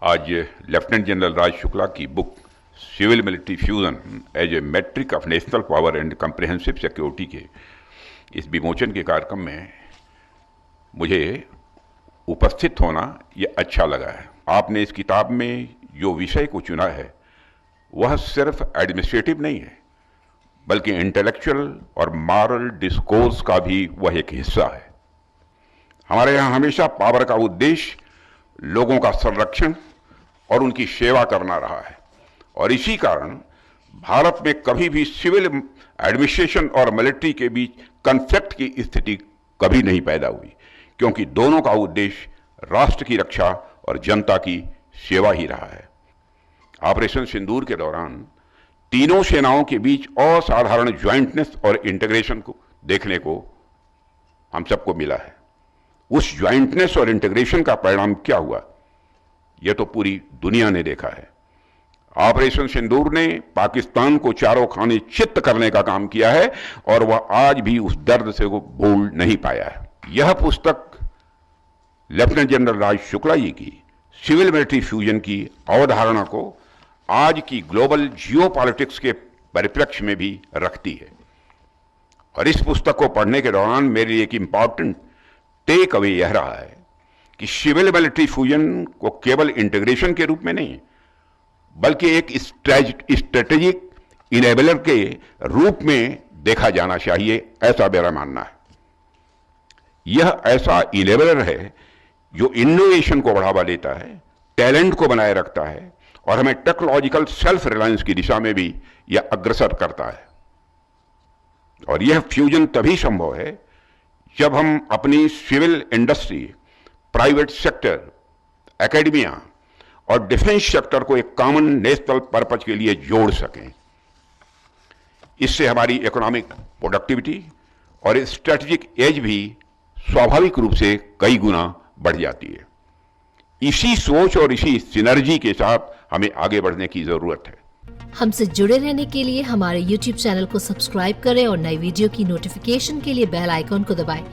आज lieutenant general Raj Shukla की book civil military fusion as a matrix of national power and comprehensive security के इस विमोचन के कार्यक्रम में मुझे उपस्थित होना ये अच्छा लगा है। आपने इस किताब में जो विषय को चुना है वह सिर्फ एडमिनिस्ट्रेटिव नहीं है बल्कि इंटेलेक्चुअल और मॉरल डिस्कोर्स का भी वह एक हिस्सा है। हमारे यहाँ हमेशा पावर का उद्देश्य लोगों का संरक्षण और उनकी सेवा करना रहा है और इसी कारण भारत में कभी भी सिविल एडमिनिस्ट्रेशन और मिलिट्री के बीच कॉन्फ्लिक्ट की स्थिति कभी नहीं पैदा हुई, क्योंकि दोनों का उद्देश्य राष्ट्र की रक्षा और जनता की सेवा ही रहा है। ऑपरेशन सिंदूर के दौरान तीनों सेनाओं के बीच असाधारण ज्वाइंटनेस और इंटीग्रेशन को देखने को हम सबको मिला है। उस ज्वाइंटनेस और इंटीग्रेशन का परिणाम क्या हुआ, यह तो पूरी दुनिया ने देखा है। ऑपरेशन सिंदूर ने पाकिस्तान को चारों खाने चित्त करने का काम किया है और वह आज भी उस दर्द से वो भूल नहीं पाया है। यह पुस्तक लेफ्टिनेंट जनरल राज शुक्ला जी की सिविल मिलिट्री फ्यूजन की अवधारणा को आज की ग्लोबल जियोपॉलिटिक्स के परिप्रेक्ष्य में भी रखती है और इस पुस्तक को पढ़ने के दौरान मेरे लिए एक इंपॉर्टेंट टेक अवे यह रहा है कि सिविल मिलिट्री फ्यूजन को केवल इंटीग्रेशन के रूप में नहीं बल्कि एक स्ट्रेटेजिक इनेबलर के रूप में देखा जाना चाहिए, ऐसा मेरा मानना है। यह ऐसा इनेबलर है जो इनोवेशन को बढ़ावा देता है, टैलेंट को बनाए रखता है और हमें टेक्नोलॉजिकल सेल्फ रिलायंस की दिशा में भी यह अग्रसर करता है। और यह फ्यूजन तभी संभव है जब हम अपनी civil industry, private sector, academia और डिफेंस सेक्टर को एक कॉमन नेशनल पर्पज के लिए जोड़ सकें। इससे हमारी इकोनॉमिक प्रोडक्टिविटी और स्ट्रेटेजिक एज भी स्वाभाविक रूप से कई गुना बढ़ जाती है। इसी सोच और इसी सिनर्जी के साथ हमें आगे बढ़ने की जरूरत है। हमसे जुड़े रहने के लिए हमारे YouTube चैनल को सब्सक्राइब करें और नई वीडियो की नोटिफिकेशन के लिए बेल आइकॉन को दबाएं।